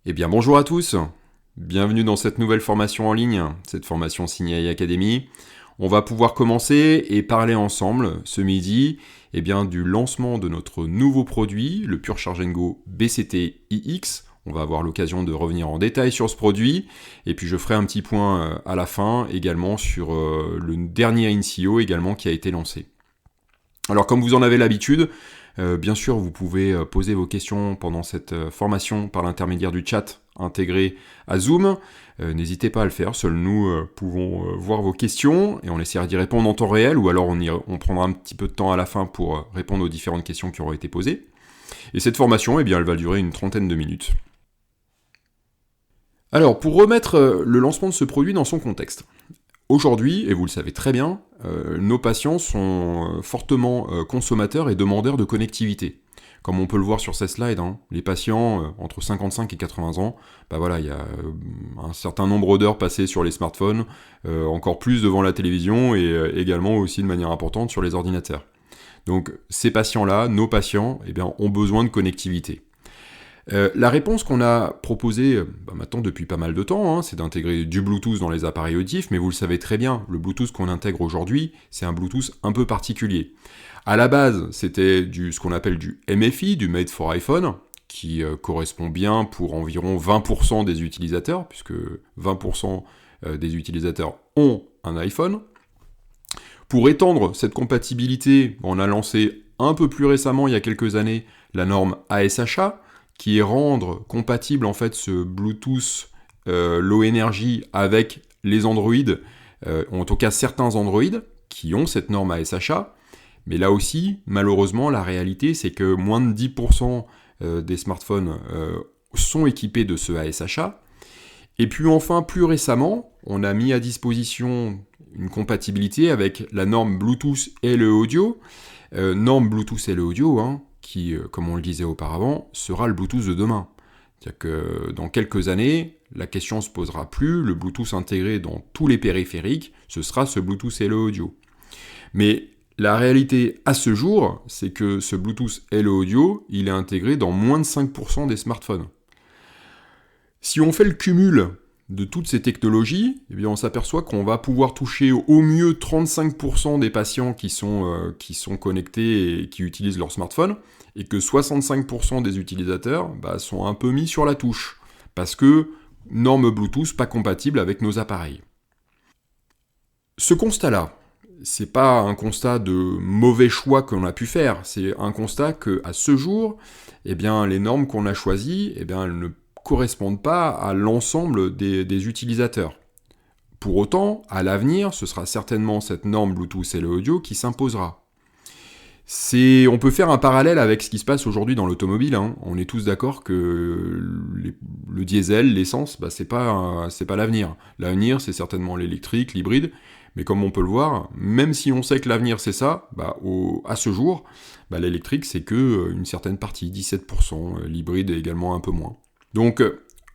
Eh bien bonjour à tous, bienvenue dans cette nouvelle formation en ligne, cette formation signée AI Academy. On va pouvoir commencer et parler ensemble ce midi du lancement de notre nouveau produit, le Pure Charge Go BCT iX. On va avoir l'occasion de revenir en détail sur ce produit, et puis je ferai un petit point à la fin également sur le dernier INCIO également qui a été lancé. Alors comme vous en avez l'habitude, bien sûr vous pouvez poser vos questions pendant cette formation par l'intermédiaire du chat intégré à Zoom. N'hésitez pas à le faire, seuls nous pouvons voir vos questions et on essaiera d'y répondre en temps réel, ou alors on prendra un petit peu de temps à la fin pour répondre aux différentes questions qui auront été posées. Et cette formation, elle va durer une trentaine de minutes. Alors, pour remettre le lancement de ce produit dans son contexte, aujourd'hui, et vous le savez très bien, nos patients sont fortement consommateurs et demandeurs de connectivité. Comme on peut le voir sur ces slides, les patients entre 55 et 80 ans, il y a un certain nombre d'heures passées sur les smartphones, encore plus devant la télévision et également aussi de manière importante sur les ordinateurs. Donc ces patients-là, nos patients, ont besoin de connectivité. La réponse qu'on a proposée maintenant depuis pas mal de temps, c'est d'intégrer du Bluetooth dans les appareils auditifs, mais vous le savez très bien, le Bluetooth qu'on intègre aujourd'hui, c'est un Bluetooth un peu particulier. À la base, c'était ce qu'on appelle du MFI, du Made for iPhone, qui correspond bien pour environ 20% des utilisateurs, puisque 20% des utilisateurs ont un iPhone. Pour étendre cette compatibilité, on a lancé un peu plus récemment, il y a quelques années, la norme ASHA, qui est rendre compatible en fait ce Bluetooth Low Energy avec les Android, en tout cas certains Android qui ont cette norme ASHA. Mais là aussi, malheureusement, la réalité, c'est que moins de 10% des smartphones sont équipés de ce ASHA. Et puis enfin, plus récemment, on a mis à disposition une compatibilité avec la norme Bluetooth LE Audio. Norme Bluetooth LE Audio, qui, comme on le disait auparavant, sera le Bluetooth de demain. C'est-à-dire que dans quelques années, la question ne se posera plus, le Bluetooth intégré dans tous les périphériques, ce sera ce Bluetooth LE Audio. Mais la réalité à ce jour, c'est que ce Bluetooth LE Audio, il est intégré dans moins de 5% des smartphones. Si on fait le cumul de toutes ces technologies, on s'aperçoit qu'on va pouvoir toucher au mieux 35% des patients qui sont connectés et qui utilisent leur smartphone, et que 65% des utilisateurs sont un peu mis sur la touche, parce que norme Bluetooth pas compatible avec nos appareils. Ce constat-là, c'est pas un constat de mauvais choix qu'on a pu faire, c'est un constat qu'à ce jour, les normes qu'on a choisies, elles ne correspondent pas à l'ensemble des utilisateurs. Pour autant, à l'avenir, ce sera certainement cette norme Bluetooth LE Audio qui s'imposera. On peut faire un parallèle avec ce qui se passe aujourd'hui dans l'automobile. On est tous d'accord que le diesel, l'essence, c'est pas l'avenir. L'avenir, c'est certainement l'électrique, l'hybride. Mais comme on peut le voir, même si on sait que l'avenir c'est ça, à ce jour, l'électrique c'est que une certaine partie, 17%, l'hybride est également un peu moins. Donc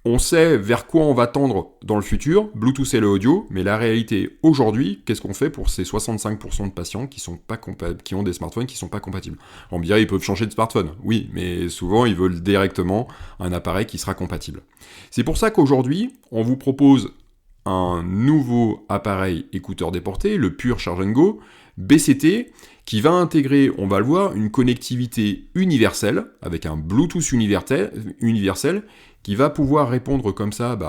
on sait vers quoi on va tendre dans le futur, Bluetooth et le audio, mais la réalité aujourd'hui, qu'est-ce qu'on fait pour ces 65% de patients qui ont des smartphones qui ne sont pas compatibles? On me dirait ils peuvent changer de smartphone, oui, mais souvent ils veulent directement un appareil qui sera compatible. C'est pour ça qu'aujourd'hui, on vous propose un nouveau appareil écouteur déporté, le Pure Charge Go BCT, qui va intégrer, on va le voir, une connectivité universelle, avec un Bluetooth universel, qui va pouvoir répondre comme ça,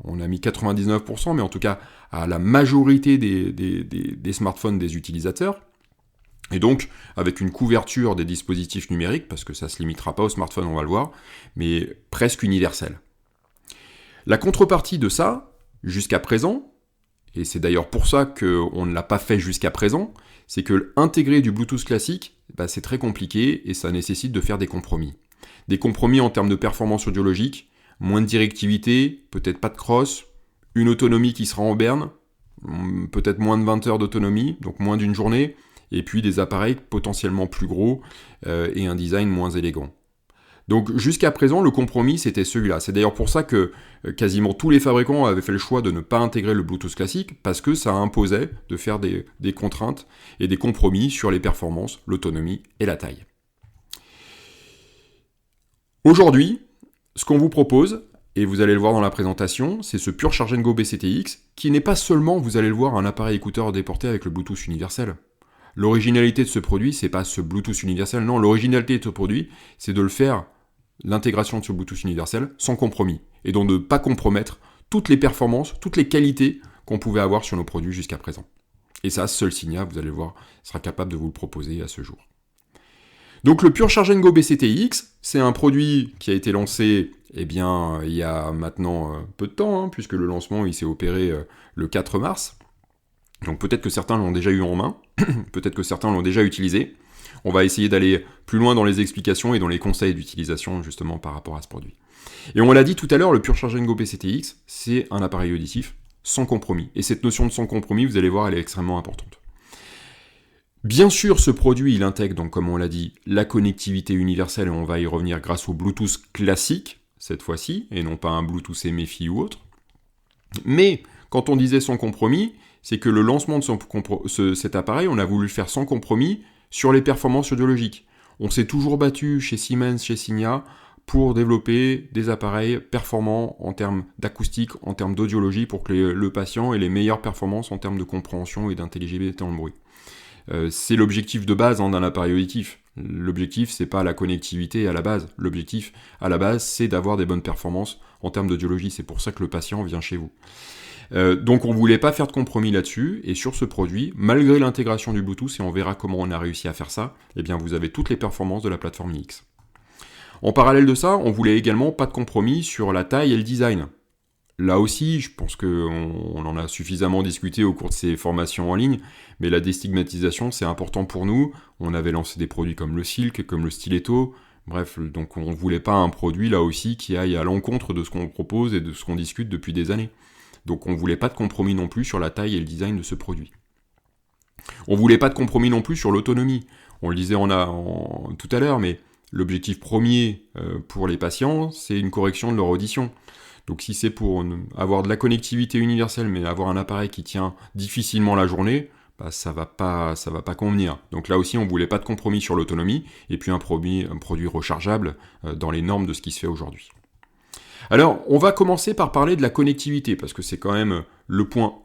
on a mis 99%, mais en tout cas à la majorité des smartphones des utilisateurs, et donc avec une couverture des dispositifs numériques, parce que ça ne se limitera pas aux smartphones, on va le voir, mais presque universelle. La contrepartie de ça, jusqu'à présent, et c'est d'ailleurs pour ça qu'on ne l'a pas fait jusqu'à présent, c'est que intégrer du Bluetooth classique, c'est très compliqué et ça nécessite de faire des compromis. Des compromis en termes de performance audiologique, moins de directivité, peut-être pas de cross, une autonomie qui sera en berne, peut-être moins de 20 heures d'autonomie, donc moins d'une journée, et puis des appareils potentiellement plus gros et un design moins élégant. Donc jusqu'à présent, le compromis, c'était celui-là. C'est d'ailleurs pour ça que quasiment tous les fabricants avaient fait le choix de ne pas intégrer le Bluetooth classique, parce que ça imposait de faire des contraintes et des compromis sur les performances, l'autonomie et la taille. Aujourd'hui, ce qu'on vous propose, et vous allez le voir dans la présentation, c'est ce Pure Charge Go BCTX, qui n'est pas seulement, vous allez le voir, un appareil écouteur déporté avec le Bluetooth universel. L'originalité de ce produit, c'est pas ce Bluetooth universel, non, l'originalité de ce produit, c'est de le faire, l'intégration de ce Bluetooth universel, sans compromis, et donc de ne pas compromettre toutes les performances, toutes les qualités qu'on pouvait avoir sur nos produits jusqu'à présent. Et ça, seul Signia, vous allez le voir, sera capable de vous le proposer à ce jour. Donc le Pure Charge Go BCTX, c'est un produit qui a été lancé il y a maintenant peu de temps, puisque le lancement il s'est opéré le 4 mars. Donc peut-être que certains l'ont déjà eu en main, peut-être que certains l'ont déjà utilisé. On va essayer d'aller plus loin dans les explications et dans les conseils d'utilisation justement par rapport à ce produit. Et on l'a dit tout à l'heure, le Pure Charge Go BCTX, c'est un appareil auditif sans compromis. Et cette notion de sans compromis, vous allez voir, elle est extrêmement importante. Bien sûr, ce produit, il intègre, donc comme on l'a dit, la connectivité universelle, et on va y revenir grâce au Bluetooth classique, cette fois-ci, et non pas un Bluetooth MFI ou autre. Mais, quand on disait sans compromis, c'est que le lancement de cet appareil, on a voulu le faire sans compromis sur les performances audiologiques. On s'est toujours battu chez Siemens, chez Signia, pour développer des appareils performants en termes d'acoustique, en termes d'audiologie, pour que le patient ait les meilleures performances en termes de compréhension et d'intelligibilité dans le bruit. C'est l'objectif de base d'un appareil auditif. L'objectif, c'est pas la connectivité à la base. L'objectif, à la base, c'est d'avoir des bonnes performances en termes d'audiologie. C'est pour ça que le patient vient chez vous. Donc on voulait pas faire de compromis là-dessus, et sur ce produit, malgré l'intégration du Bluetooth, et on verra comment on a réussi à faire ça, eh bien vous avez toutes les performances de la plateforme iX. En parallèle de ça, on voulait également pas de compromis sur la taille et le design. Là aussi, je pense qu'on en a suffisamment discuté au cours de ces formations en ligne, mais la déstigmatisation, c'est important pour nous. On avait lancé des produits comme le Silk, comme le Stiletto, bref, donc on ne voulait pas un produit là aussi qui aille à l'encontre de ce qu'on propose et de ce qu'on discute depuis des années. Donc on ne voulait pas de compromis non plus sur la taille et le design de ce produit. On ne voulait pas de compromis non plus sur l'autonomie. On le disait tout à l'heure, mais l'objectif premier pour les patients, c'est une correction de leur audition. Donc si c'est pour avoir de la connectivité universelle, mais avoir un appareil qui tient difficilement la journée, bah, ça va pas convenir. Donc là aussi, on ne voulait pas de compromis sur l'autonomie, et puis un produit rechargeable dans les normes de ce qui se fait aujourd'hui. Alors, on va commencer par parler de la connectivité, parce que c'est quand même le point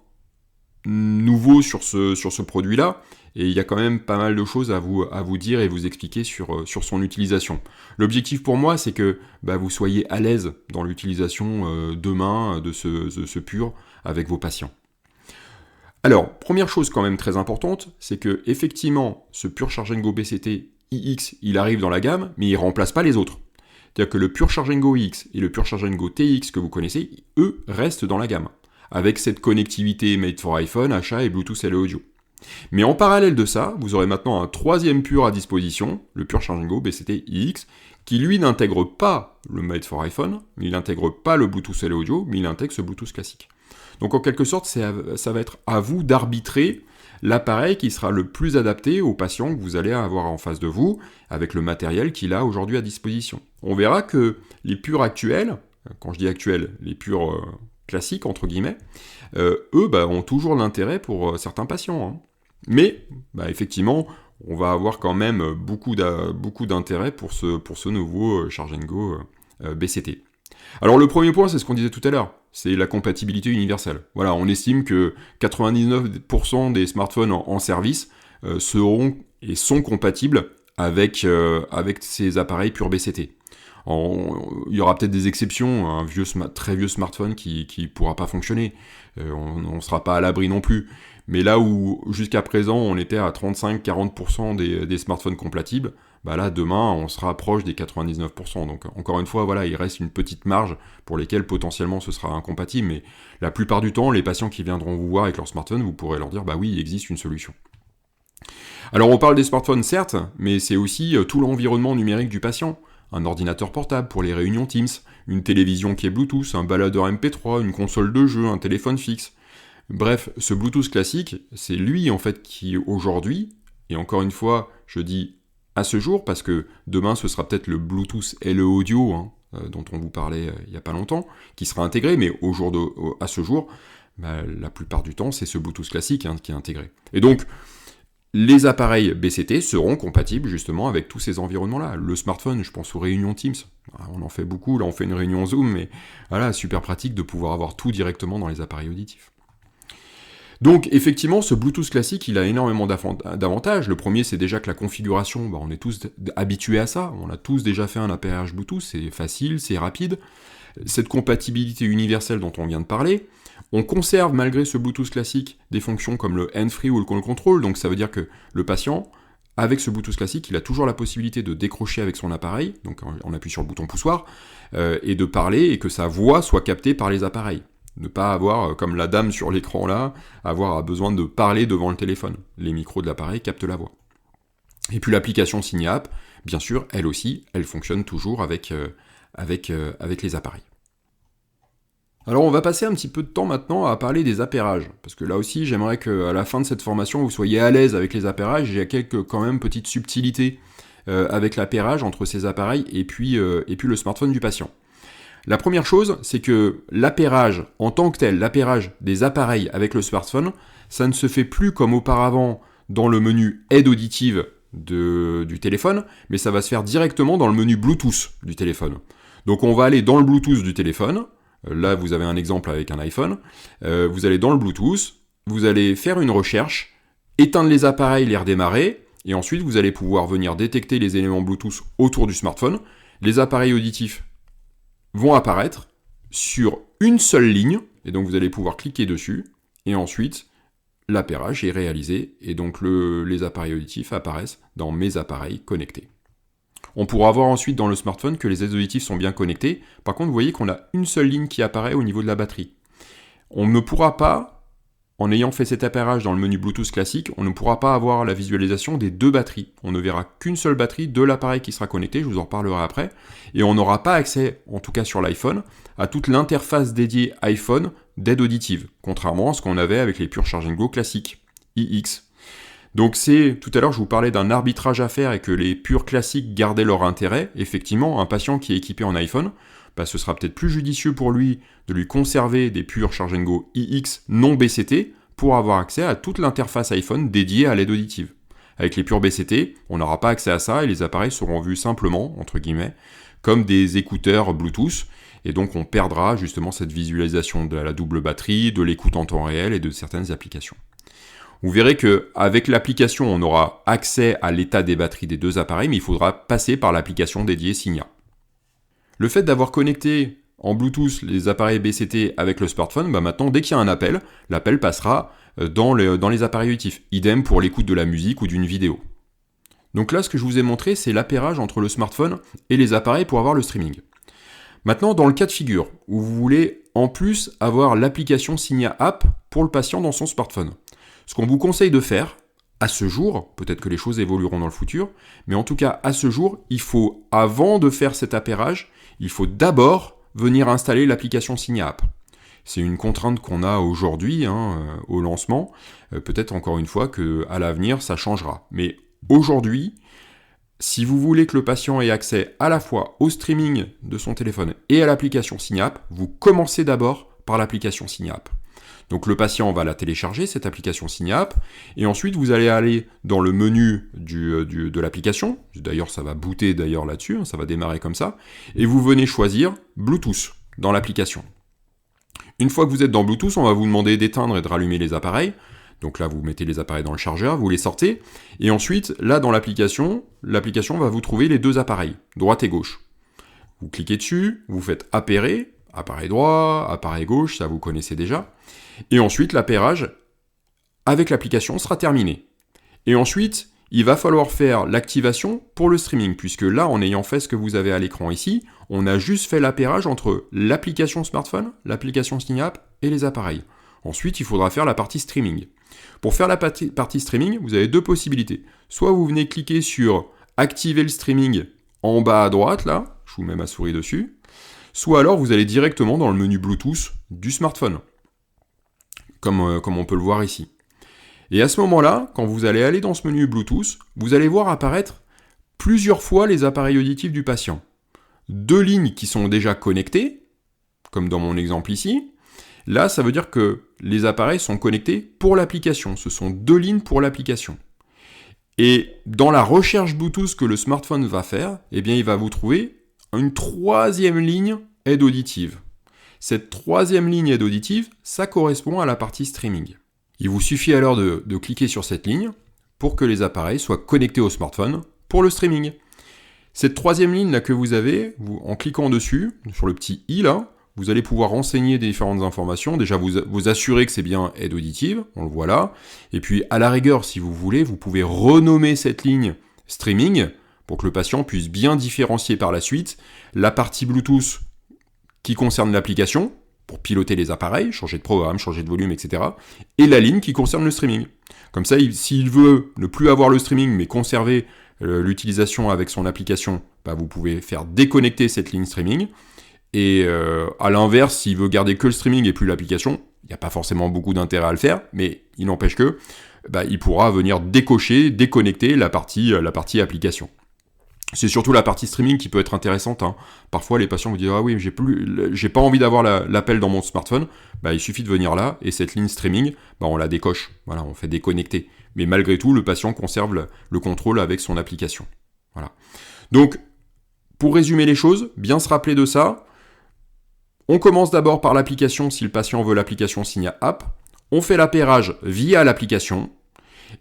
nouveau sur ce produit-là, et il y a quand même pas mal de choses à vous dire et vous expliquer sur son utilisation. L'objectif pour moi, c'est que vous soyez à l'aise dans l'utilisation demain de ce Pure avec vos patients. Alors, première chose quand même très importante, c'est que effectivement, ce Pure Charge Go BCT iX, il arrive dans la gamme, mais il ne remplace pas les autres. C'est-à-dire que le Pure Charge Go iX et le Pure Charge Go TX que vous connaissez, eux, restent dans la gamme, avec cette connectivité made for iPhone, achat et Bluetooth LE Audio. Mais en parallèle de ça, vous aurez maintenant un troisième Pure à disposition, le Pure Charge Go BCT iX, qui lui n'intègre pas le made for iPhone, il n'intègre pas le Bluetooth LE Audio, mais il intègre ce Bluetooth classique. Donc en quelque sorte, ça va être à vous d'arbitrer l'appareil qui sera le plus adapté aux patients que vous allez avoir en face de vous, avec le matériel qu'il a aujourd'hui à disposition. On verra que les Pures actuels, quand je dis actuels, les Pures classiques, entre guillemets, eux ont toujours l'intérêt pour certains patients. Mais, effectivement, on va avoir quand même beaucoup d'intérêt pour ce nouveau Charge Go BCT. Alors le premier point, c'est ce qu'on disait tout à l'heure, c'est la compatibilité universelle. Voilà, on estime que 99% des smartphones en service seront et sont compatibles avec ces appareils Pure BCT. Il y aura peut-être des exceptions, un très vieux smartphone qui pourra pas fonctionner, on ne sera pas à l'abri non plus. Mais là où jusqu'à présent on était à 35-40% des smartphones compatibles, là demain on sera proche des 99%. Donc encore une fois, voilà, il reste une petite marge pour lesquelles potentiellement ce sera incompatible, mais la plupart du temps, les patients qui viendront vous voir avec leur smartphone, vous pourrez leur dire oui, il existe une solution. Alors on parle des smartphones certes, mais c'est aussi tout l'environnement numérique du patient. Un ordinateur portable pour les réunions Teams, une télévision qui est Bluetooth, un baladeur MP3, une console de jeu, un téléphone fixe. Bref, ce Bluetooth classique, c'est lui en fait qui aujourd'hui, et encore une fois, je dis à ce jour, parce que demain ce sera peut-être le Bluetooth LE Audio, dont on vous parlait il n'y a pas longtemps, qui sera intégré, mais à ce jour, la plupart du temps, c'est ce Bluetooth classique qui est intégré. Et donc, Les appareils BCT seront compatibles justement avec tous ces environnements-là. Le smartphone, je pense aux réunions Teams. On en fait beaucoup, là on fait une réunion Zoom, mais voilà, super pratique de pouvoir avoir tout directement dans les appareils auditifs. Donc effectivement, ce Bluetooth classique, il a énormément d'avantages. Le premier, c'est déjà que la configuration, on est tous habitués à ça. On a tous déjà fait un appareillage Bluetooth, c'est facile, c'est rapide. Cette compatibilité universelle dont on vient de parler. On conserve, malgré ce Bluetooth classique, des fonctions comme le hands-free ou le call control, donc ça veut dire que le patient, avec ce Bluetooth classique, il a toujours la possibilité de décrocher avec son appareil, donc on appuie sur le bouton poussoir, et de parler, et que sa voix soit captée par les appareils. Ne pas avoir, comme la dame sur l'écran là, avoir besoin de parler devant le téléphone. Les micros de l'appareil captent la voix. Et puis l'application SignaApp, bien sûr, elle aussi, elle fonctionne toujours avec les appareils. Alors on va passer un petit peu de temps maintenant à parler des appairages, parce que là aussi j'aimerais qu'à la fin de cette formation vous soyez à l'aise avec les appairages. Il y a quelques quand même petites subtilités avec l'appairage entre ces appareils et puis le smartphone du patient. La première chose, c'est que l'appairage en tant que tel, l'appairage des appareils avec le smartphone, ça ne se fait plus comme auparavant dans le menu aide auditive du téléphone, mais ça va se faire directement dans le menu Bluetooth du téléphone. Donc on va aller dans le Bluetooth du téléphone. Là, vous avez un exemple avec un iPhone. Vous allez dans le Bluetooth, vous allez faire une recherche, éteindre les appareils, les redémarrer, et ensuite vous allez pouvoir venir détecter les éléments Bluetooth autour du smartphone. Les appareils auditifs vont apparaître sur une seule ligne, et donc vous allez pouvoir cliquer dessus, et ensuite l'appairage est réalisé, et donc les appareils auditifs apparaissent dans mes appareils connectés. On pourra voir ensuite dans le smartphone que les aides auditives sont bien connectées. Par contre, vous voyez qu'on a une seule ligne qui apparaît au niveau de la batterie. On ne pourra pas, en ayant fait cet appairage dans le menu Bluetooth classique, on ne pourra pas avoir la visualisation des deux batteries. On ne verra qu'une seule batterie de l'appareil qui sera connecté, je vous en reparlerai après. Et on n'aura pas accès, en tout cas sur l'iPhone, à toute l'interface dédiée iPhone d'aide auditive, contrairement à ce qu'on avait avec les Pure Charging Go classiques, iX. Donc tout à l'heure je vous parlais d'un arbitrage à faire et que les purs classiques gardaient leur intérêt. Effectivement, un patient qui est équipé en iPhone, ce sera peut-être plus judicieux pour lui de lui conserver des Pure Charging Go iX non BCT pour avoir accès à toute l'interface iPhone dédiée à l'aide auditive. Avec les purs BCT, on n'aura pas accès à ça et les appareils seront vus simplement, entre guillemets, comme des écouteurs Bluetooth, et donc on perdra justement cette visualisation de la double batterie, de l'écoute en temps réel et de certaines applications. Vous verrez qu'avec l'application, on aura accès à l'état des batteries des deux appareils, mais il faudra passer par l'application dédiée Signa. Le fait d'avoir connecté en Bluetooth les appareils BCT avec le smartphone, maintenant, dès qu'il y a un appel, l'appel passera dans les appareils auditifs. Idem pour l'écoute de la musique ou d'une vidéo. Donc là, ce que je vous ai montré, c'est l'appairage entre le smartphone et les appareils pour avoir le streaming. Maintenant, dans le cas de figure, où vous voulez en plus avoir l'application Signa App pour le patient dans son smartphone. Ce qu'on vous conseille de faire, à ce jour, peut-être que les choses évolueront dans le futur, mais en tout cas, à ce jour, il faut, avant de faire cet appairage, il faut d'abord venir installer l'application Signa App. C'est une contrainte qu'on a aujourd'hui, au lancement. Peut-être encore une fois qu'à l'avenir, ça changera. Mais aujourd'hui, si vous voulez que le patient ait accès à la fois au streaming de son téléphone et à l'application Signa App, vous commencez d'abord par l'application Signa App. Donc le patient va la télécharger, cette application Signa App, et ensuite vous allez aller dans le menu de l'application, d'ailleurs ça va booter là-dessus, ça va démarrer comme ça, et vous venez choisir Bluetooth dans l'application. Une fois que vous êtes dans Bluetooth, on va vous demander d'éteindre et de rallumer les appareils, donc là vous mettez les appareils dans le chargeur, vous les sortez, et ensuite là dans l'application va vous trouver les deux appareils, droite et gauche. Vous cliquez dessus, vous faites appairer, appareil droit, appareil gauche, ça vous connaissez déjà. Et ensuite, l'appairage avec l'application sera terminé. Et ensuite, il va falloir faire l'activation pour le streaming, puisque là, en ayant fait ce que vous avez à l'écran ici, on a juste fait l'appairage entre l'application smartphone, l'application Signa App et les appareils. Ensuite, il faudra faire la partie streaming. Pour faire la partie streaming, vous avez deux possibilités. Soit vous venez cliquer sur « Activer le streaming » en bas à droite, là, je vous mets ma souris dessus, soit alors vous allez directement dans le menu Bluetooth du smartphone. Comme on peut le voir ici. Et à ce moment-là, quand vous allez aller dans ce menu Bluetooth, vous allez voir apparaître plusieurs fois les appareils auditifs du patient. Deux lignes qui sont déjà connectées, comme dans mon exemple ici. Là, ça veut dire que les appareils sont connectés pour l'application. Ce sont deux lignes pour l'application. Et dans la recherche Bluetooth que le smartphone va faire, eh bien, il va vous trouver une troisième ligne aide auditive. Cette troisième ligne aide auditive, ça correspond à la partie streaming. Il vous suffit alors de cliquer sur cette ligne pour que les appareils soient connectés au smartphone pour le streaming. Cette troisième ligne là que vous avez, en cliquant dessus, sur le petit i là, vous allez pouvoir renseigner des différentes informations. Déjà, vous assurer que c'est bien aide auditive, on le voit là. Et puis, à la rigueur, si vous voulez, vous pouvez renommer cette ligne streaming pour que le patient puisse bien différencier par la suite la partie Bluetooth qui concerne l'application, pour piloter les appareils, changer de programme, changer de volume, etc. et la ligne qui concerne le streaming. Comme ça, s'il veut ne plus avoir le streaming, mais conserver l'utilisation avec son application, bah, vous pouvez faire déconnecter cette ligne streaming. Et à l'inverse, s'il veut garder que le streaming et plus l'application, il n'y a pas forcément beaucoup d'intérêt à le faire, mais il n'empêche que bah, il pourra venir déconnecter la partie application. C'est surtout la partie streaming qui peut être intéressante. Hein. Parfois, les patients vous disent « Ah oui, j'ai pas envie d'avoir l'appel dans mon smartphone. » Bah, il suffit de venir là, et cette ligne streaming, bah, on la décoche. Voilà, on fait déconnecter. Mais malgré tout, le patient conserve le contrôle avec son application. Voilà. Donc, pour résumer les choses, bien se rappeler de ça. On commence d'abord par l'application si le patient veut l'application Signia App. On fait l'appairage via l'application.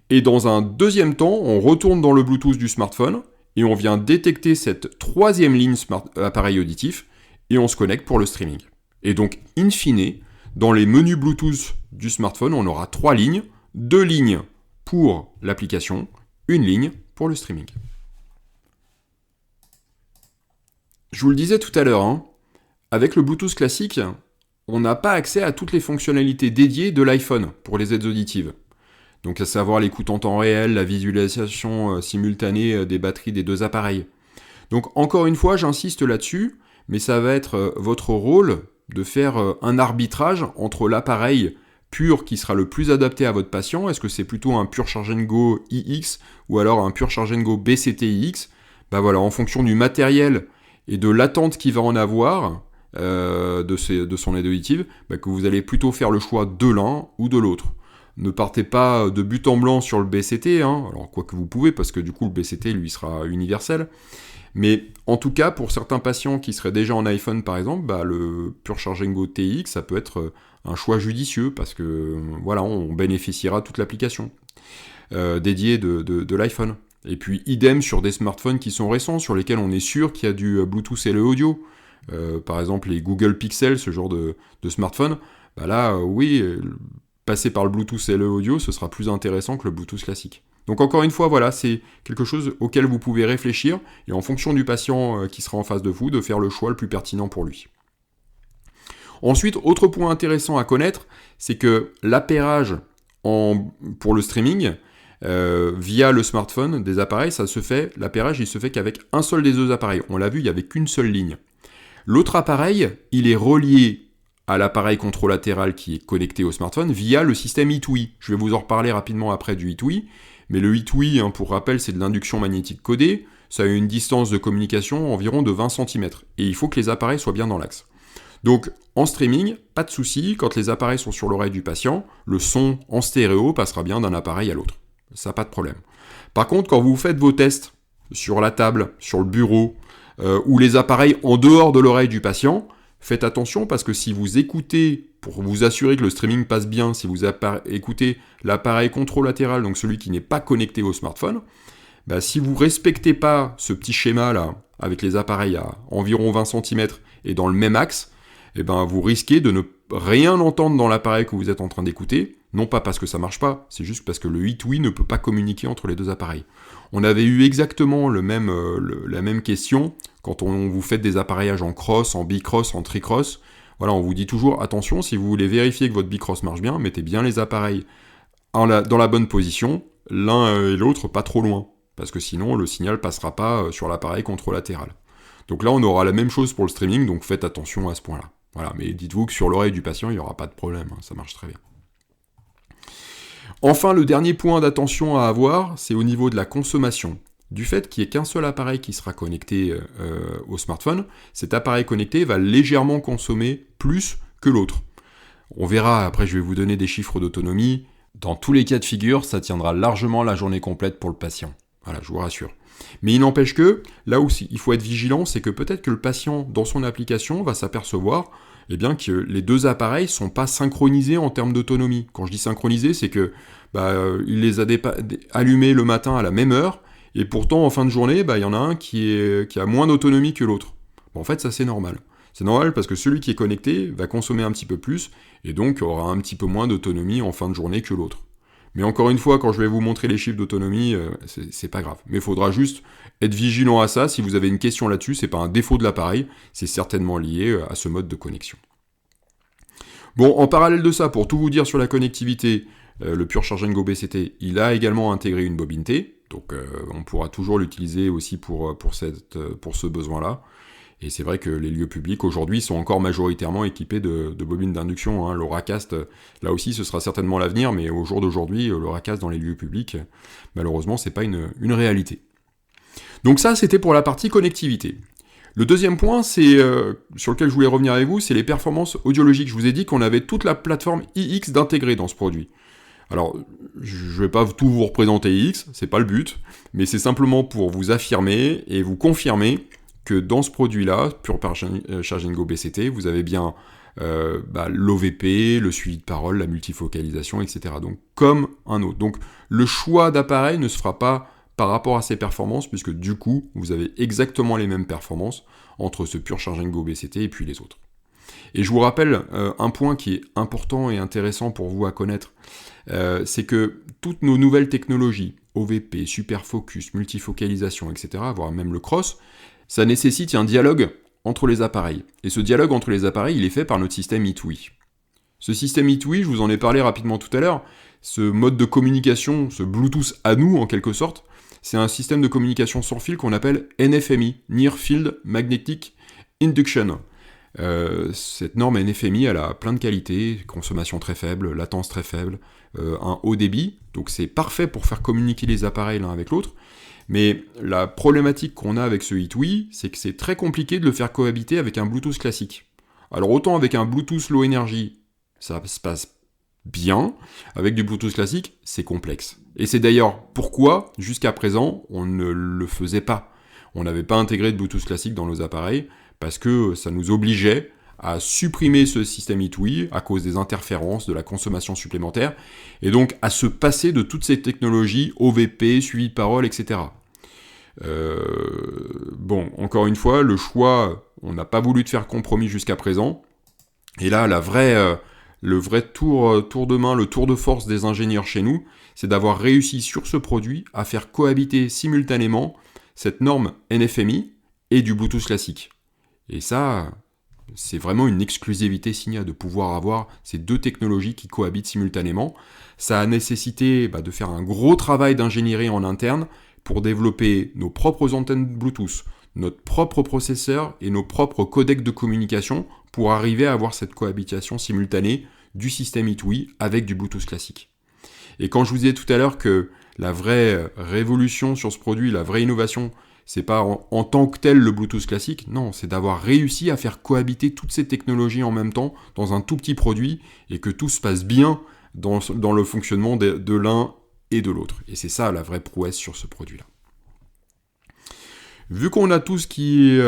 Et dans un deuxième temps, on retourne dans le Bluetooth du smartphone et on vient détecter cette troisième ligne appareil auditif et on se connecte pour le streaming. Et donc, in fine, dans les menus Bluetooth du smartphone, on aura 3 lignes, 2 lignes pour l'application, 1 ligne pour le streaming. Je vous le disais tout à l'heure, hein, avec le Bluetooth classique, on n'a pas accès à toutes les fonctionnalités dédiées de l'iPhone pour les aides auditives. Donc à savoir l'écoute en temps réel, la visualisation simultanée des batteries des deux appareils. Donc encore une fois, j'insiste là-dessus, mais ça va être votre rôle de faire un arbitrage entre l'appareil pur qui sera le plus adapté à votre patient. Est-ce que c'est plutôt un Pure Charge & Go iX ou alors un Pure Charge & Go BCT iX ? Bah voilà, en fonction du matériel et de l'attente qu'il va en avoir de son aide auditive, bah que vous allez plutôt faire le choix de l'un ou de l'autre. Ne partez pas de but en blanc sur le BCT, hein. Alors quoi que vous pouvez, parce que du coup le BCT lui sera universel. Mais en tout cas, pour certains patients qui seraient déjà en iPhone par exemple, bah, le Pure Charge & Go TX, ça peut être un choix judicieux, parce que voilà, on bénéficiera de toute l'application dédiée de l'iPhone. Et puis idem sur des smartphones qui sont récents, sur lesquels on est sûr qu'il y a du Bluetooth LE Audio. Par exemple les Google Pixel, ce genre de smartphone, bah là oui, passer par le Bluetooth LE Audio, ce sera plus intéressant que le Bluetooth classique. Donc encore une fois, voilà, c'est quelque chose auquel vous pouvez réfléchir, et en fonction du patient qui sera en face de vous, de faire le choix le plus pertinent pour lui. Ensuite, autre point intéressant à connaître, c'est que l'appairage pour le streaming, via le smartphone des appareils, l'appairage il se fait qu'avec un seul des deux appareils. On l'a vu, il n'y avait qu'une seule ligne. L'autre appareil, il est relié à l'appareil contralatéral qui est connecté au smartphone via le système I2I. Je vais vous en reparler rapidement après du I2I, mais le I2I, hein, pour rappel, c'est de l'induction magnétique codée, ça a une distance de communication environ de 20 cm, et il faut que les appareils soient bien dans l'axe. Donc, en streaming, pas de souci, quand les appareils sont sur l'oreille du patient, le son en stéréo passera bien d'un appareil à l'autre. Ça, pas de problème. Par contre, quand vous faites vos tests sur la table, sur le bureau, ou les appareils en dehors de l'oreille du patient, faites attention parce que si vous écoutez, pour vous assurer que le streaming passe bien, si vous écoutez l'appareil contralatéral, donc celui qui n'est pas connecté au smartphone, bah, si vous ne respectez pas ce petit schéma-là, avec les appareils à environ 20 cm et dans le même axe, eh ben, vous risquez de ne rien entendre dans l'appareil que vous êtes en train d'écouter, non pas parce que ça marche pas, c'est juste parce que le I2I ne peut pas communiquer entre les deux appareils. On avait eu exactement la même question quand vous faites des appaillages en cross, en bicross, en tricross. Voilà, on vous dit toujours, attention, si vous voulez vérifier que votre bicross marche bien, mettez bien les appareils dans la bonne position, l'un et l'autre pas trop loin, parce que sinon le signal passera pas sur l'appareil contralatéral. Donc là, on aura la même chose pour le streaming, donc faites attention à ce point-là. Voilà, mais dites-vous que sur l'oreille du patient, il n'y aura pas de problème, hein, ça marche très bien. Enfin, le dernier point d'attention à avoir, c'est au niveau de la consommation. Du fait qu'il n'y ait qu'un seul appareil qui sera connecté au smartphone, cet appareil connecté va légèrement consommer plus que l'autre. On verra, après je vais vous donner des chiffres d'autonomie, Dans tous les cas de figure, ça tiendra largement la journée complète pour le patient. Voilà, je vous rassure. Mais il n'empêche que, là où il faut être vigilant, c'est que peut-être que le patient, dans son application, va s'apercevoir que les deux appareils ne sont pas synchronisés en termes d'autonomie. Quand je dis synchronisés, c'est que il les a allumés le matin à la même heure, et pourtant, en fin de journée, il y en a un qui a moins d'autonomie que l'autre. Bon, en fait, ça c'est normal. C'est normal parce que celui qui est connecté va consommer un petit peu plus, et donc aura un petit peu moins d'autonomie en fin de journée que l'autre. Mais encore une fois, quand je vais vous montrer les chiffres d'autonomie, c'est pas grave. Mais il faudra juste être vigilant à ça. Si vous avez une question là-dessus, c'est pas un défaut de l'appareil, c'est certainement lié à ce mode de connexion. Bon, en parallèle de ça, pour tout vous dire sur la connectivité, le Pure Charge & Go BCT, il a également intégré une bobine T, donc on pourra toujours l'utiliser aussi pour ce besoin-là. Et c'est vrai que les lieux publics aujourd'hui sont encore majoritairement équipés de bobines d'induction. Hein. L'Auracast, là aussi, ce sera certainement l'avenir, mais au jour d'aujourd'hui, l'Auracast dans les lieux publics, malheureusement, c'est pas une réalité. Donc ça, c'était pour la partie connectivité. Le deuxième point, c'est sur lequel je voulais revenir avec vous, c'est les performances audiologiques. Je vous ai dit qu'on avait toute la plateforme iX d'intégrer dans ce produit. Alors, je vais pas tout vous représenter iX, c'est pas le but, mais c'est simplement pour vous affirmer et vous confirmer que dans ce produit-là, Pure Charge & Go BCT, vous avez bien l'OVP, le suivi de parole, la multifocalisation, etc. Donc, comme un autre. Donc, le choix d'appareil ne se fera pas par rapport à ses performances, puisque du coup, vous avez exactement les mêmes performances entre ce Pure Charge & Go BCT et puis les autres. Et je vous rappelle un point qui est important et intéressant pour vous à connaître, c'est que toutes nos nouvelles technologies, OVP, Superfocus, multifocalisation, etc., voire même le cross, ça nécessite un dialogue entre les appareils. Et ce dialogue entre les appareils, il est fait par notre système eTWI. Ce système eTWI, je vous en ai parlé rapidement tout à l'heure, ce mode de communication, ce Bluetooth à nous en quelque sorte, c'est un système de communication sans fil qu'on appelle NFMI, Near Field Magnetic Induction. Cette norme NFMI, elle a plein de qualités, consommation très faible, latence très faible, un haut débit, donc c'est parfait pour faire communiquer les appareils l'un avec l'autre. Mais la problématique qu'on a avec ce eTWI, c'est que c'est très compliqué de le faire cohabiter avec un Bluetooth classique. Alors autant avec un Bluetooth low energy, ça se passe bien, avec du Bluetooth classique, c'est complexe. Et c'est d'ailleurs pourquoi, jusqu'à présent, on ne le faisait pas. On n'avait pas intégré de Bluetooth classique dans nos appareils, parce que ça nous obligeait à supprimer ce système eTWI à cause des interférences, de la consommation supplémentaire, et donc à se passer de toutes ces technologies, OVP, suivi de parole, etc. Bon, encore une fois, le choix, on n'a pas voulu de faire compromis jusqu'à présent, et là, le vrai tour de main, le tour de force des ingénieurs chez nous, c'est d'avoir réussi sur ce produit à faire cohabiter simultanément cette norme NFMI et du Bluetooth classique. Et ça, c'est vraiment une exclusivité Signia de pouvoir avoir ces deux technologies qui cohabitent simultanément. Ça a nécessité de faire un gros travail d'ingénierie en interne pour développer nos propres antennes Bluetooth, notre propre processeur et nos propres codecs de communication pour arriver à avoir cette cohabitation simultanée du système eTWI avec du Bluetooth classique. Et quand je vous disais tout à l'heure que la vraie révolution sur ce produit, la vraie innovation, c'est pas en tant que tel le Bluetooth classique, non, c'est d'avoir réussi à faire cohabiter toutes ces technologies en même temps dans un tout petit produit et que tout se passe bien dans le fonctionnement de l'un et de l'autre. Et c'est ça la vraie prouesse sur ce produit-là. Vu qu'on a tout ce qui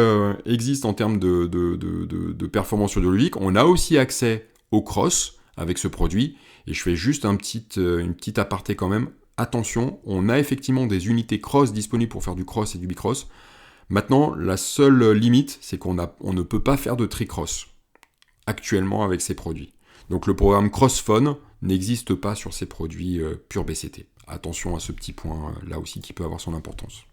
existe en termes de performance audiologique, on a aussi accès au cross avec ce produit. Et je fais juste une petite aparté quand même. Attention, on a effectivement des unités cross disponibles pour faire du cross et du bicross. Maintenant, la seule limite, c'est qu'on ne peut pas faire de tricross actuellement avec ces produits. Donc le programme CrossPhone n'existe pas sur ces produits Pure BCT. Attention à ce petit point là aussi qui peut avoir son importance.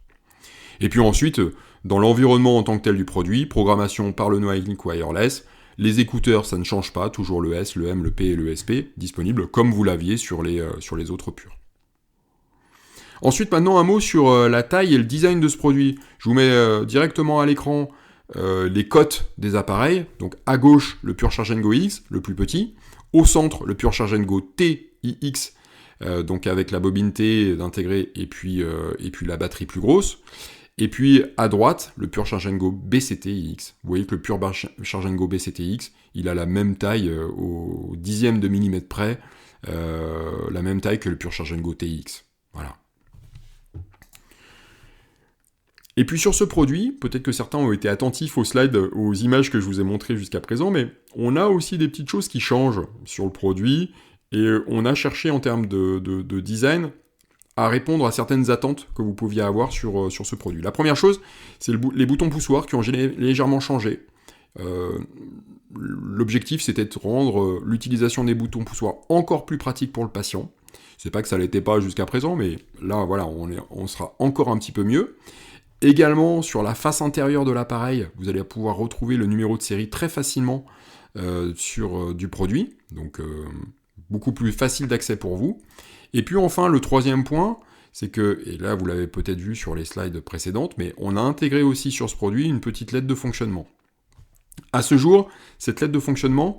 Et puis ensuite, dans l'environnement en tant que tel du produit, programmation par le No-Link Wireless, les écouteurs, ça ne change pas, toujours le S, le M, le P et le SP, disponibles comme vous l'aviez sur les autres Pure. Ensuite, maintenant, un mot sur la taille et le design de ce produit. Je vous mets directement à l'écran les cotes des appareils. Donc à gauche, le Pure Charge & Go X, le plus petit. Au centre, le Pure Charge & Go TIX, donc avec la bobine T d'intégrer et puis la batterie plus grosse. Et puis à droite, le Pure Charge & Go BCT-X. Vous voyez que le Pure Charge & Go BCT-X, il a la même taille au dixième de millimètre près la même taille que le Pure Charge Go TX. Voilà. Et puis sur ce produit, peut-être que certains ont été attentifs aux slides, aux images que je vous ai montrées jusqu'à présent, mais on a aussi des petites choses qui changent sur le produit, et on a cherché en termes de design à répondre à certaines attentes que vous pouviez avoir sur ce produit. La première chose, c'est les boutons poussoirs qui ont légèrement changé. L'objectif, c'était de rendre l'utilisation des boutons poussoirs encore plus pratique pour le patient. C'est pas que ça l'était pas jusqu'à présent, mais là, voilà, on sera encore un petit peu mieux. Également, sur la face intérieure de l'appareil, vous allez pouvoir retrouver le numéro de série très facilement sur du produit, donc beaucoup plus facile d'accès pour vous. Et puis enfin, le troisième point, c'est que, et là vous l'avez peut-être vu sur les slides précédentes, mais on a intégré aussi sur ce produit une petite lettre de fonctionnement. À ce jour, cette lettre de fonctionnement,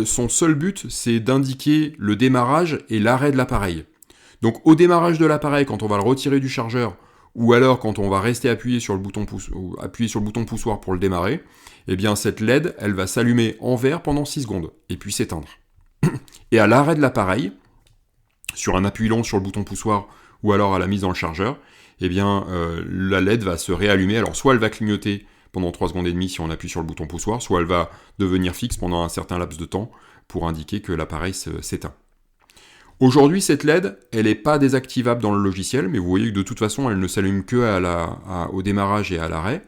son seul but, c'est d'indiquer le démarrage et l'arrêt de l'appareil. Donc au démarrage de l'appareil, quand on va le retirer du chargeur, ou alors quand on va rester appuyé sur le bouton poussoir pour le démarrer, eh bien cette LED, elle va s'allumer en vert pendant 6 secondes, et puis s'éteindre. Et à l'arrêt de l'appareil, sur un appui long sur le bouton poussoir, ou alors à la mise dans le chargeur, eh bien la LED va se réallumer. Alors soit elle va clignoter pendant 3 secondes et demie si on appuie sur le bouton poussoir, soit elle va devenir fixe pendant un certain laps de temps pour indiquer que l'appareil s'éteint. Aujourd'hui, cette LED, elle n'est pas désactivable dans le logiciel, mais vous voyez que de toute façon, elle ne s'allume que au démarrage et à l'arrêt,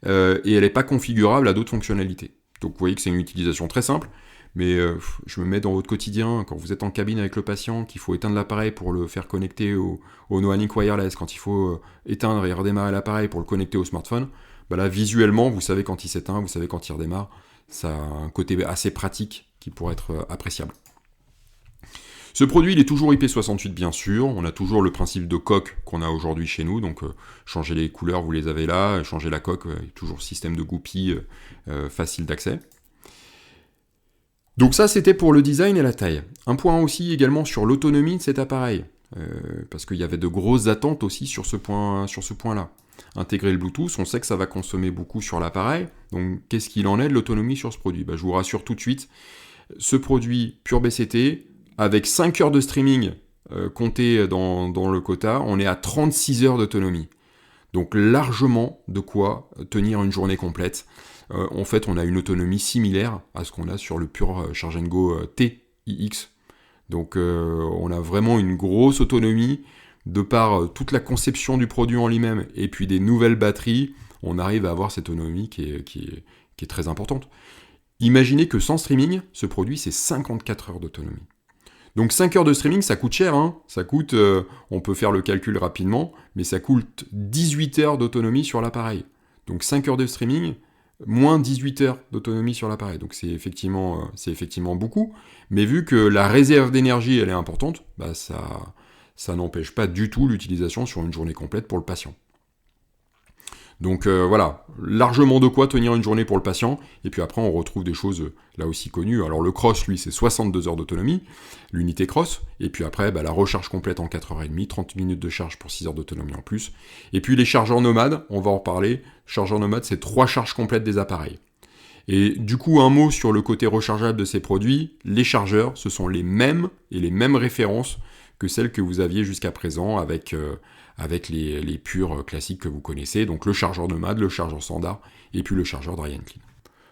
et elle n'est pas configurable à d'autres fonctionnalités. Donc vous voyez que c'est une utilisation très simple, mais je me mets dans votre quotidien, quand vous êtes en cabine avec le patient, qu'il faut éteindre l'appareil pour le faire connecter au NoANIC Wireless, quand il faut éteindre et redémarrer l'appareil pour le connecter au smartphone, bah là, visuellement, vous savez quand il s'éteint, vous savez quand il redémarre, ça a un côté assez pratique qui pourrait être appréciable. Ce produit, il est toujours IP68 bien sûr, on a toujours le principe de coque qu'on a aujourd'hui chez nous, donc changer les couleurs, vous les avez là, changer la coque, toujours système de goupille facile d'accès. Donc ça, c'était pour le design et la taille. Un point aussi également sur l'autonomie de cet appareil, parce qu'il y avait de grosses attentes aussi sur ce point-là. Intégrer le Bluetooth, on sait que ça va consommer beaucoup sur l'appareil, donc qu'est-ce qu'il en est de l'autonomie sur ce produit ? Je vous rassure tout de suite, ce produit Pure BCT, avec 5 heures de streaming comptées dans le quota, on est à 36 heures d'autonomie. Donc largement de quoi tenir une journée complète. En fait, on a une autonomie similaire à ce qu'on a sur le Pure Charge Go TIX. Donc on a vraiment une grosse autonomie de par toute la conception du produit en lui-même et puis des nouvelles batteries, on arrive à avoir cette autonomie qui est très importante. Imaginez que sans streaming, ce produit c'est 54 heures d'autonomie. Donc 5 heures de streaming, ça coûte cher, hein. Ça coûte, on peut faire le calcul rapidement, mais ça coûte 18 heures d'autonomie sur l'appareil. Donc 5 heures de streaming, moins 18 heures d'autonomie sur l'appareil. Donc c'est effectivement beaucoup, mais vu que la réserve d'énergie, elle est importante, bah ça n'empêche pas du tout l'utilisation sur une journée complète pour le patient. Donc voilà, largement de quoi tenir une journée pour le patient, et puis après on retrouve des choses là aussi connues. Alors le Cross, lui, c'est 62 heures d'autonomie, l'unité Cross, et puis après la recharge complète en 4h30, 30 minutes de charge pour 6 heures d'autonomie en plus. Et puis les chargeurs nomades, on va en reparler, chargeurs nomades c'est 3 charges complètes des appareils. Et du coup, un mot sur le côté rechargeable de ces produits, les chargeurs, ce sont les mêmes et les mêmes références que celles que vous aviez jusqu'à présent avec les purs classiques que vous connaissez, donc le chargeur nomade, le chargeur standard, et puis le chargeur dry and clean.